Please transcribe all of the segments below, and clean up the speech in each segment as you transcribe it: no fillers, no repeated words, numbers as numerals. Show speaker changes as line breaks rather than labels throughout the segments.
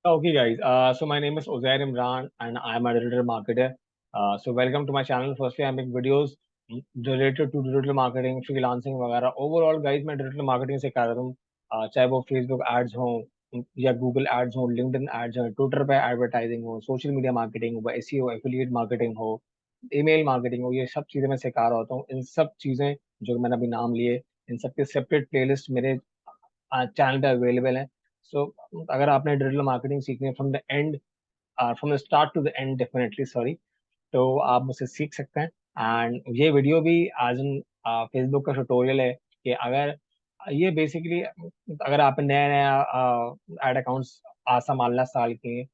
Okay, guys. So my name is Uzair Imran, and I'm a digital marketer. So welcome to my channel. Firstly, I make videos related to digital marketing, freelancing वगैरह. Overall, guys, मैं digital marketing से कर रहा हूँ. चाहे वो Facebook ads हो या Google ads हो, LinkedIn ads हो, Twitter पे advertising हो, social media marketing हो, SEO, affiliate marketing हो, email marketing हो, ये सब चीज़ें मैं सिखा रहा होता हूँ. इन सब चीज़ें जो मैंने अभी नाम लिए, इन सब के सेपरेट प्लेलिस्ट मेरे चैनल पे अवेलेबल है. सो अगर आपने डिजिटल मार्केटिंग सीखनी है from the start to the end, definitely sorry, तो आप मुझसे सीख सकते हैं. एंड ये वीडियो भी एज एन फेसबुक का ट्यूटोरियल है कि अगर ये बेसिकली अगर आप नया नया एड अकाउंट्स संभालना साल के,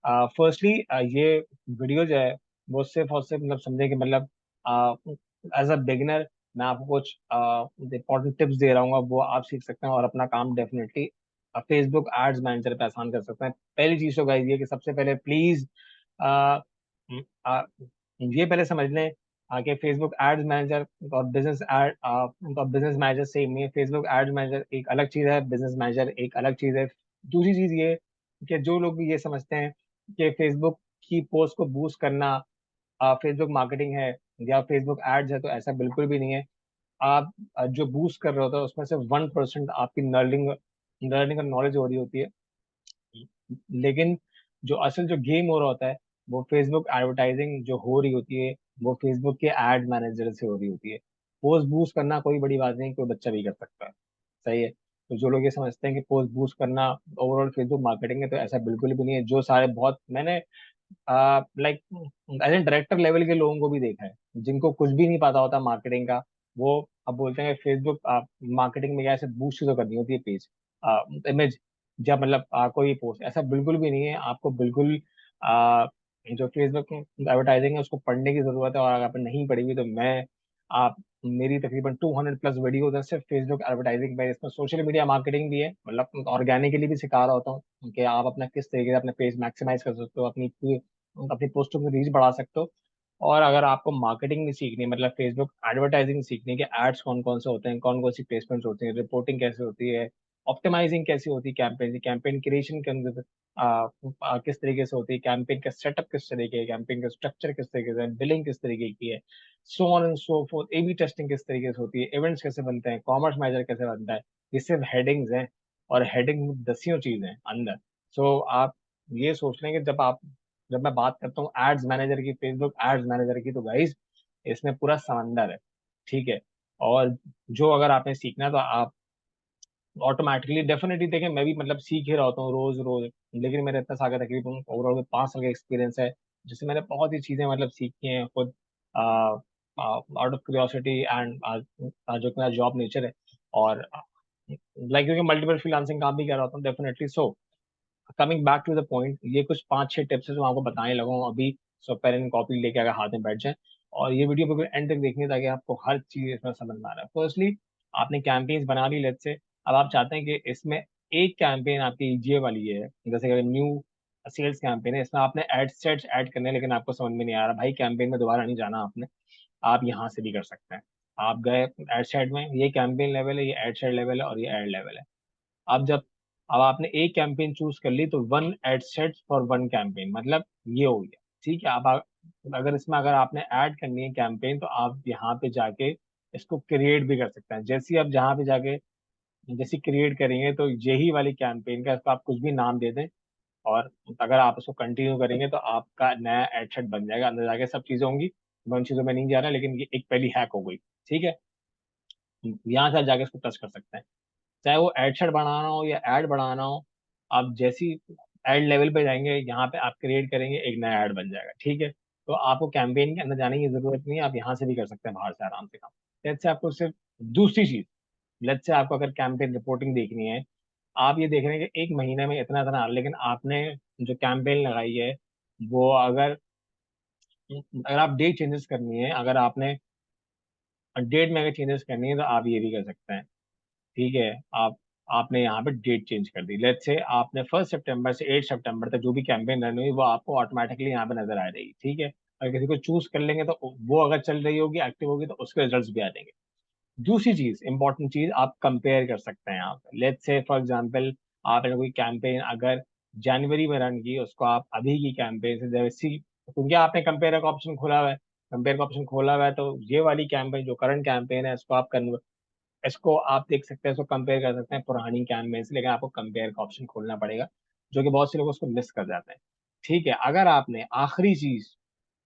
फर्स्टली ये वीडियो जो है वो सिर्फ और सिर्फ मतलब समझे कि मतलब एज अ बिगिनर मैं आपको कुछ इंपॉर्टेंट टिप्स दे रहा हूँ, वो आप सीख सकते हैं और अपना काम डेफिनेटली फेसबुक एड्स मैनेजर पे आसान कर सकते हैं. पहली चीज तो गाइस ये कि सबसे पहले प्लीज ये पहले समझ लें कि फेसबुक एड्स मैनेजर और बिजनेस मैनेजर सेम नहीं है. फेसबुक एड्स मैनेजर एक अलग चीज है, बिजनेस मैनेजर एक अलग चीज है. दूसरी चीज ये कि जो लोग भी ये समझते हैं कि फेसबुक की पोस्ट को बूस्ट करना फेसबुक मार्केटिंग है या फेसबुक एड्स है, तो ऐसा बिल्कुल भी नहीं है. आप जो बूस्ट कर रहे होते हैं उसमें से 1% आपकी लर्निंग लर्निंग और नॉलेज हो रही होती है. लेकिन जो असल जो गेम हो रहा होता है वो फेसबुक एडवर्टाइजिंग जो हो रही होती है वो फेसबुक के एड मैनेजर से हो रही होती है. पोस्ट बूस्ट करना कोई बड़ी बात नहीं, कोई बच्चा भी कर सकता है. सही है. तो जो लोग ये समझते हैं कि पोस्ट बूस्ट करना ओवरऑल फेसबुक मार्केटिंग है, तो ऐसा बिल्कुल भी नहीं है. जो सारे बहुत मैंने like as a director level के लोगों को भी देखा है जिनको कुछ भी नहीं पता होता मार्केटिंग का. वो अब बोलते हैं फेसबुक मार्केटिंग में क्या ऐसे बूस्ट तो करनी होती है पेज इमेज, जब मतलब कोई पोस्ट, ऐसा बिल्कुल भी नहीं है. आपको बिल्कुल जो फेसबुक एडवर्टाइजिंग है उसको पढ़ने की जरूरत है, और अगर आपने नहीं पढ़ी हुई तो मैं आप मेरी तकरीबन 200+ वीडियो है सिर्फ फेसबुक एडवर्टाइजिंग पे. इसमें सोशल मीडिया मार्केटिंग भी है, मतलब ऑर्गेनिकली भी सिखा रहा होता हूँ कि आप अपना किस तरीके से अपने पेज मैक्सिमाइज कर सकते हो, अपनी अपनी पोस्टों की रीच बढ़ा सकते हो. और अगर आपको मार्केटिंग भी सीखनी है, मतलब फेसबुक एडवर्टाइजिंग सीखनी है कि एड्स कौन कौन से होते हैं, कौन कौन सी प्लेसमेंट्स होती हैं, रिपोर्टिंग कैसे होती है, ऑप्टिमाइजिंग कैसी होती है, कैंपेन कैंपेन क्रिएशन के अंदर किस तरीके से होती है, कैंपेन का सेटअप किस तरीके है, कैंपेन का स्ट्रक्चर किस तरीके से है, बिलिंग किस तरीके की है, so on and so forth, A B testing किस तरीके से होती है, इवेंट्स कैसे बनते हैं, कॉमर्स मैनेजर कैसे बनता है. ये सिर्फ हेडिंग्स हैं, और हेडिंग में दसियों चीजें हैं अंदर. सो आप ये सोच लें कि जब मैं बात करता हूँ एड्स मैनेजर की, फेसबुक एड्स मैनेजर की, तो गाइस इसमें पूरा समंदर है. ठीक है. और जो अगर आपने सीखना है तो आप ऑटोमेटिकली डेफिनेटली देखें, मैं भी मतलब सीख ही रहा होता हूँ रोज रोज. लेकिन मेरे इतना सागर तकरीबन ओवरऑल 5 साल का एक्सपीरियंस है, जिससे मैंने बहुत ही चीजें मतलब सीखी हैं खुद, आउट ऑफ क्यूरियोसिटी एंड जो मेरा जॉब नेचर है. और लाइक क्योंकि मल्टीपल फ्रीलांसिंग काम भी कर रहा हूँ definitely. So coming back to the point, ये कुछ 5-6 टिप्स है जो मैं आपको बताने लगा हूँ अभी. सो पेन एंड कॉपी लेके अगर हाथ में बैठ जाए, और ये वीडियो बिल्कुल एंड तक देखनी है ताकि आपको हर चीज इसमें समझ में आ रहा है. फर्स्टली आपने कैंपेन्स बना ली लेट्स से. अब आप चाहते हैं कि इसमें एक कैंपेन आपकी ये वाली है, जैसे कि न्यू सेल्स कैंपेन है, इसमें आपने एड सेट्स ऐड करने हैं, लेकिन आपको समझ में नहीं आ रहा भाई, कैंपेन में दोबारा नहीं जाना आपने. आप यहाँ से भी कर सकते हैं. आप गए एड सेट में, ये कैंपेन लेवल है, ये एड सेट लेवल है, और ये एड लेवल है. अब जब अब आपने एक कैंपेन चूज कर ली तो one ad set for one campaign, मतलब ये हो गया. ठीक है. अब अगर इसमें अगर आपने ऐड करनी है कैंपेन, तो आप यहाँ पे जाके इसको क्रिएट भी कर सकते हैं. जैसे ही आप जहाँ पे जाके जैसे क्रिएट करेंगे तो यही वाली कैंपेन का इसको आप कुछ भी नाम दे दें, और अगर आप उसको कंटिन्यू करेंगे तो आपका नया एड सेट बन जाएगा. अंदर जाके सब चीजें होंगी, मैं उन चीजों में नहीं जा रहा, लेकिन ये एक पहली हैक हो गई. ठीक है. यहाँ से आप जाके इसको टच कर सकते हैं, चाहे वो एड सेट बढ़ाना हो या ऐड बढ़ाना हो. आप जैसी ऐड लेवल पे जाएंगे, यहाँ पे आप क्रिएट करेंगे, एक नया ऐड बन जाएगा. ठीक है. तो आपको कैंपेन के अंदर जाने की जरूरत नहीं है, आप यहाँ से भी कर सकते हैं बाहर से आराम से काम. लेट्स से आपको सिर्फ दूसरी चीज, लेट्स से आपको अगर कैंपेन रिपोर्टिंग देखनी है, आप ये देख रहे हैं कि एक महीने में इतना इतना, लेकिन आपने जो कैंपेन लगाई है वो अगर आप डेट चेंजेस करनी है, अगर आपने डेट में अगर चेंजेस करनी है, तो आप ये भी कर सकते हैं. ठीक है. आपने यहाँ पे डेट चेंज कर दी, लेट्स से आपने 1 सितंबर से 8 सितंबर तक जो भी कैंपेन रन हुई वो आपको ऑटोमेटिकली यहाँ पे नजर आ जाएगी. ठीक है. अगर किसी को चूज कर लेंगे तो वो अगर चल रही होगी, एक्टिव होगी, तो उसके रिजल्ट्स भी आ जाएंगे. दूसरी चीज, इंपॉर्टेंट चीज, आप कंपेयर कर सकते हैं यहाँ पे. लेट्स से फॉर एग्जांपल आपने कोई कैंपेन अगर जनवरी में रन की, उसको आप अभी की कैंपेन से जैसी, क्योंकि आपने कंपेयर का ऑप्शन खोला हुआ है, कंपेयर का ऑप्शन खोला हुआ है, तो ये वाली कैंपेन जो करंट कैंपेन है इसको आप देख सकते हैं, इसको कंपेयर कर सकते हैं पुरानी कैंपेन से, लेकिन आपको कंपेयर का ऑप्शन खोलना पड़ेगा, जो कि बहुत से लोग उसको मिस कर जाते हैं। ठीक है, अगर आपने आखिरी चीज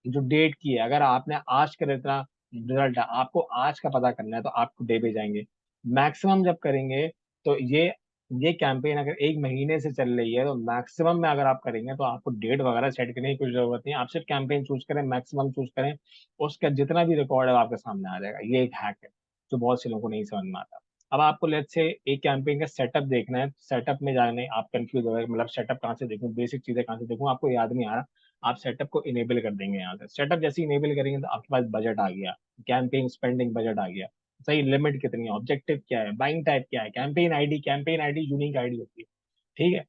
जो डेट की है, अगर आपने आज का जितना रिजल्ट है आपको आज का पता करना है, तो आपको डे पे जाएंगे। मैक्सिमम जब करेंगे तो ये कैंपेन अगर एक महीने से चल रही है, तो मैक्सिमम में अगर आप करेंगे तो आपको डेट वगैरह सेट करने की कुछ जरूरत नहीं है, आप सिर्फ कैंपेन चूज करें, मैक्सिमम चूज करें, उसका जितना भी रिकॉर्ड है वो आपके सामने आ जाएगा। ये एक हैक है जो बहुत से लोगों को नहीं समझ में आता। अब आपको लेट्स से एक कैंपेन का सेटअप देखना है, सेटअप में जाने आप कंफ्यूज हो गए, मतलब सेटअप कहाँ से देखूं, बेसिक चीजें कहाँ से देखूं, आपको याद नहीं आ रहा, आप सेटअप को इनेबल कर देंगे। यहाँ से सेटअप जैसे इनेबल करेंगे तो आपके पास बजट आ गया, कैंपेन स्पेंडिंग बजट आ गया, सही, लिमिट कितनी है, ऑब्जेक्टिव क्या है, बाइंग टाइप क्या है, कैंपेन आईडी यूनिक आईडी होती है। ठीक है,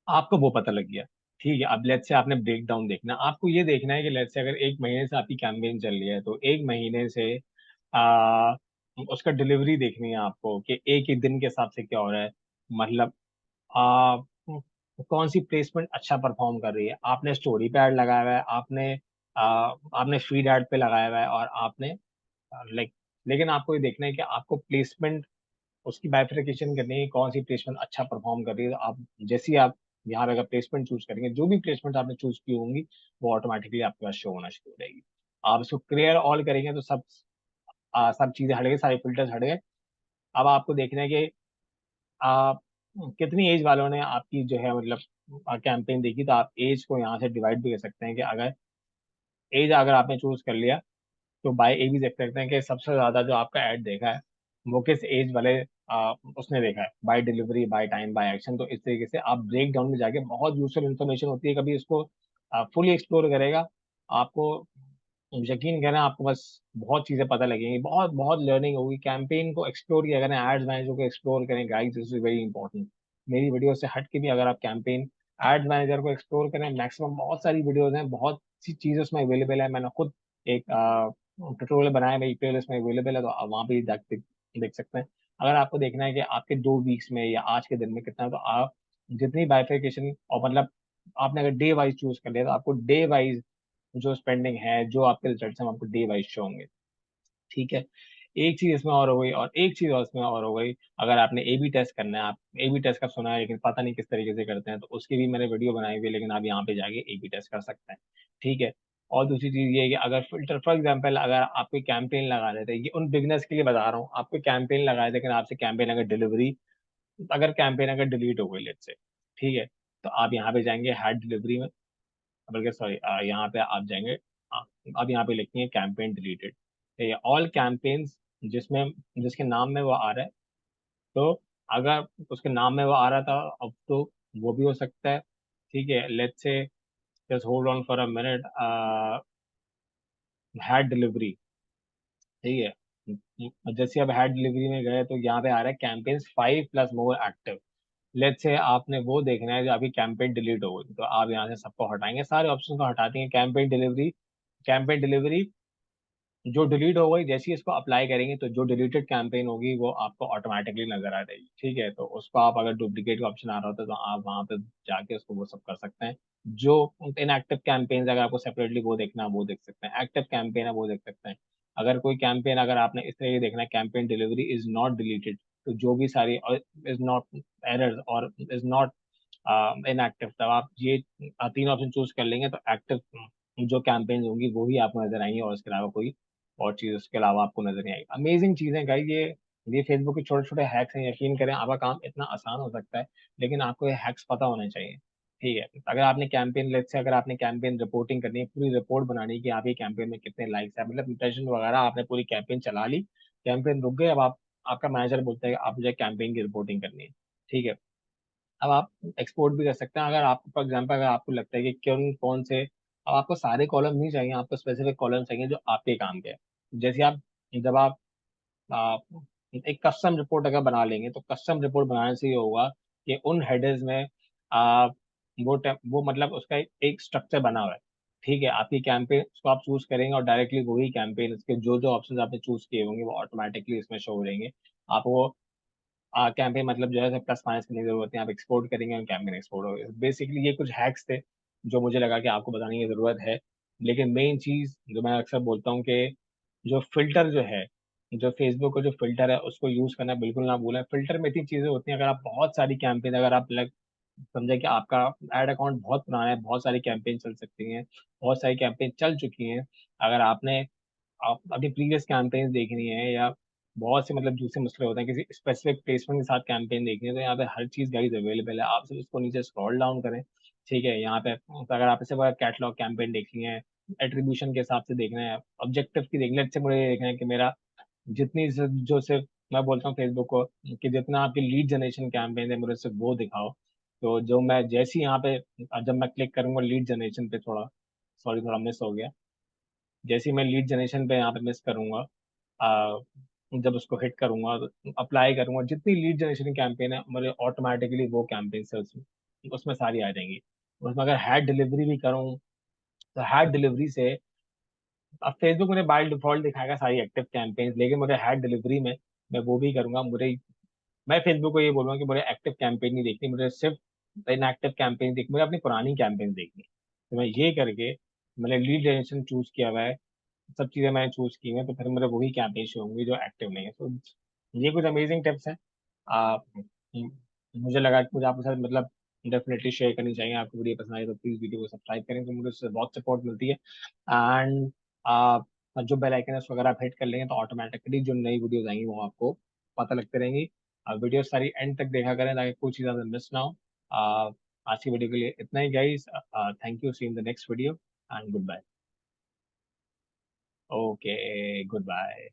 आपको वो पता लग गया। ठीक है, अब लेट्स से आपने ब्रेक डाउन देखना, आपको ये देखना है कि लेट्स से अगर एक महीने से आपकी कैंपेन चल रही है, तो एक महीने से आ, उसका डिलीवरी देखनी है आपको कि एक एक दिन के हिसाब से क्या हो रहा है। मतलब आ, कौन सी प्लेसमेंट अच्छा परफॉर्म कर रही है, आपने स्टोरी पे ऐड लगाया हुआ है, आपने फीड ऐड पे लगाया हुआ है, और आपने लाइक, लेकिन आपको ये देखना है कि आपको प्लेसमेंट उसकी बाइफरकेशन करनी है, कौन सी प्लेसमेंट अच्छा परफॉर्म कर रही है। तो आप जैसे ही आप यहाँ पे अगर प्लेसमेंट चूज करेंगे, जो भी प्लेसमेंट आपने चूज की होंगी वो ऑटोमेटिकली आपके पास शो होना शुरू हो जाएगी। आप इसको क्लियर ऑल करेंगे तो सब चीजें हट गई, सारे फिल्टर्स हट गए। अब आपको देखना है कि आप कितनी एज वालों ने आपकी जो है मतलब कैंपेन देखी, तो आप एज को यहाँ से डिवाइड भी कर सकते हैं कि अगर एज अगर आपने चूज कर लिया, तो बाय ए भी देख सकते हैं कि सबसे ज्यादा जो आपका ऐड देखा है वो किस एज वाले उसने देखा है, by delivery, by time, by action. तो इस तरीके से आप ब्रेक डाउन में जाके, बहुत यूजफुल इन्फॉर्मेशन होती है, कभी इसको फुली एक्सप्लोर करेगा, आपको यकीन करें आपको बस बहुत चीजें पता लगेंगी, बहुत बहुत लर्निंग होगी। कैंपेन को एक्सप्लोर किया करें, एड्स मैनेजर को एक्सप्लोर करें, guys, this is very important. मेरी वीडियो से हट के भी अगर आप कैंपेन एड्स मैनेजर को एक्सप्लोर करें, मैक्सिमम बहुत सारी वीडियोज हैं, बहुत सी चीजें उसमें अवेलेबल है, मैंने खुद एक ट्यूटोरियल बनाया, मेरी प्लेलिस्ट में अवेलेबल है, तो आप वहाँ पे देख सकते हैं। अगर आपको देखना है कि आपके 2 वीक्स में या आज के दिन में कितना है, तो आप जितनी बाइफिकेशन, और मतलब आपने अगर डे वाइज चूज कर लिया, तो आपको डे वाइज जो स्पेंडिंग है, जो आपके रिजल्ट हैं, वो आपको डे वाइज शो होंगे। ठीक है, एक चीज इसमें और हो गई, और एक चीज और इसमें और हो गई, अगर आपने ए बी टेस्ट करना है, आप ए बी टेस्ट का सुना है लेकिन पता नहीं किस तरीके से करते हैं, तो उसकी भी मैंने वीडियो बनाई हुई है, लेकिन आप यहाँ पे जाके ए बी टेस्ट कर सकते हैं। ठीक है, और दूसरी चीज ये है कि अगर फिल्टर, फॉर एग्जाम्पल, अगर आप कोई कैंपेन लगा देते हैं, ये उन बिगनर्स के लिए बता रहा हूँ, आप कोई कैंपेन लगाए थे, लेकिन आपसे कैंपेन अगर डिलीट हो गई लेट्स से, ठीक है, तो आप यहाँ पे जाएंगे हैड डिलीवरी में, बल्कि सॉरी, यहाँ पे आप जाएंगे, अब यहाँ पे लिखेंगे कैंपेन डिलीटेड, ठीक है, ऑल कैंपेन्स जिसमें जिसके नाम में वो आ रहा है, तो अगर उसके नाम में वो आ रहा था अब, तो वो भी हो सकता है। ठीक है, let's say, just hold on for a minute, had delivery, ठीक है, जैसे अब हैड डिलीवरी में गए, तो यहाँ पे आ रहा है campaigns 5+ more active. Let's say आपने वो देखना है जो अभी कैंपेन डिलीट हो गई, तो आप यहाँ से सबको हटाएंगे, सारे ऑप्शन को हटाते हैं, कैंपेन डिलीवरी जो डिलीट हो गई, जैसे ही इसको अप्लाई करेंगे, तो जो डिलीटेड कैंपेन होगी वो आपको ऑटोमेटिकली नजर आ जाएगी। ठीक है, तो उसको आप, अगर डुप्लीकेट का ऑप्शन आ रहा होता है, तो आप वहां पे जाके उसको वो सब कर सकते हैं। जो इनएक्टिव कैंपेन, अगर आपको सेपरेटली वो देखना है, वो देख सकते हैं, एक्टिव कैंपेन है वो देख सकते हैं। अगर कोई कैंपेन, अगर आपने इस तरह देखना है, campaign delivery is not deleted, तो जो भी सारी इज नॉट एरर और इज नॉट इनएक्टिव, तब आप ये 3 ऑप्शन चूज कर लेंगे, तो एक्टिव जो कैंपेन होंगी वो ही आपको नजर आएंगी, और इसके अलावा कोई और चीज उसके अलावा आपको नजर नहीं आएगी। अमेजिंग चीजें गाइस, ये फेसबुक के छोटे छोटे हैक्स हैं, यकीन करें आपका काम इतना आसान हो सकता है, लेकिन आपको ये हैक्स पता होने चाहिए। ठीक है, अगर आपने कैंपेन, लेट्स से अगर आपने कैंपेन रिपोर्टिंग करनी है, पूरी रिपोर्ट बनानी है कि आप ये कैंपेन में कितने लाइक्स है, मतलब इंप्रेशन वगैरह, आपने पूरी कैंपेन चला ली, कैंपेन रुक गए, अब आपका मैनेजर बोलता है कि आप मुझे कैंपेन की रिपोर्टिंग करनी है। ठीक है, अब आप एक्सपोर्ट भी कर सकते हैं, अगर आपको फॉर एग्जाम्पल अगर आपको लगता है कि क्यों कौन से, अब आपको सारे कॉलम नहीं चाहिए, आपको स्पेसिफिक कॉलम चाहिए जो आपके काम के हैं। जैसे जब आप एक कस्टम रिपोर्ट अगर बना लेंगे, तो कस्टम रिपोर्ट बनाने से ये होगा कि उन हेडर्स में आ, वो मतलब उसका एक स्ट्रक्चर बना हुआ है। ठीक है, आपकी कैंपेन उसको आप चूज करेंगे, और डायरेक्टली वही कैंपेन, इसके जो जो ऑप्शन आपने चूज किए होंगे वो ऑटोमेटिकली इसमें शो हो जाएंगे आपको। कैंपेन मतलब जो है प्लस माइनस करने की जरूरत है, आप एक्सपोर्ट करेंगे और कैंपेन एक्सपोर्ट होगा। बेसिकली ये कुछ हैक्स थे जो मुझे लगा कि आपको बताने की जरूरत है। लेकिन मेन चीज जो मैं अक्सर बोलता हूँ कि जो फिल्टर जो है, जो फेसबुक का जो फिल्टर है उसको यूज करना बिल्कुल ना भूलें। फिल्टर में इतनी चीजें होती हैं, अगर आप बहुत सारी कैंपेन, अगर आप समझे कि आपका एड अकाउंट बहुत पुराना है, बहुत सारी कैंपेन चल सकती हैं, बहुत सारी कैंपेन चल चुकी हैं। अगर आपने आप अपनी प्रीवियस कैंपेन देखनी है या बहुत से मतलब दूसरे मसले होते हैं, किसी स्पेसिफिक प्लेसमेंट के साथ कैंपेन देखनी है, तो यहाँ पे हर चीज गाइस अवेलेबल है। आप सिर्फ उसको नीचे स्क्रॉल डाउन करें, ठीक है। यहाँ पे तो अगर आप इसे कैटलॉग कैंपेन देखनी है, एट्रीब्यूशन के हिसाब से देखना है, ऑब्जेक्टिव की देखना है, मुझे ये देखना है कि मेरा जितनी जो सिर्फ मैं बोलता हूँ फेसबुक को कि जितना आपकी लीड जनरेशन कैंपेन है मुझे सिर्फ वो दिखाओ। तो जो मैं जैसे ही यहाँ पे जब मैं क्लिक करूंगा लीड जनरेशन पे, थोड़ा सॉरी थोड़ा मिस हो गया, जैसे ही मैं लीड जनरेशन पे यहाँ पे मिस करूंगा, आ, जब उसको हिट करूंगा, अप्लाई करूंगा, जितनी लीड जनरेशन कैंपेन है मुझे ऑटोमेटिकली वो कैंपेन से उसमें उसमें सारी आ जाएंगी। उसमें अगर हैड डिलीवरी भी करूँ तो हैड डिलीवरी से, अब फेसबुक मुझे बाय डिफॉल्ट दिखाएगा सारी एक्टिव कैंपेन्स, लेकिन मुझे हैड डिलीवरी में मैं वो भी करूंगा। मैं फेसबुक को ये बोलूंगा कि मुझे एक्टिव कैंपेन नहीं देखनी, मुझे सिर्फ इनएक्टिव कैंपेन देखनी, मुझे अपनी पुरानी कैंपेन देखनी। तो मैं ये करके मैंने लीड जनरेशन चूज किया हुआ है, सब चीजें मैंने चूज की हैं, तो फिर मुझे वही कैंपेन शो होंगी जो एक्टिव नहीं है। तो ये कुछ अमेजिंग टिप्स हैं। आ, मुझे लगा कि मुझे आपके साथ मतलब डेफिनेटली शेयर करनी चाहिए। आपको वीडियो पसंद आई तो प्लीज वीडियो को सब्सक्राइब करें, तो मुझे उससे बहुत सपोर्ट मिलती है। एंड जो बेल आइकन है उसको अगर आप हिट कर लेंगे तो ऑटोमेटिकली जो नई वीडियोज आएंगी वो आपको पता लगती रहेंगी। वीडियो सारी एंड तक देखा करें ताकि कोई चीज़ मिस ना हो। आज की वीडियो के लिए इतना ही guys. Thank you, see in the next video and good bye. Okay, good bye.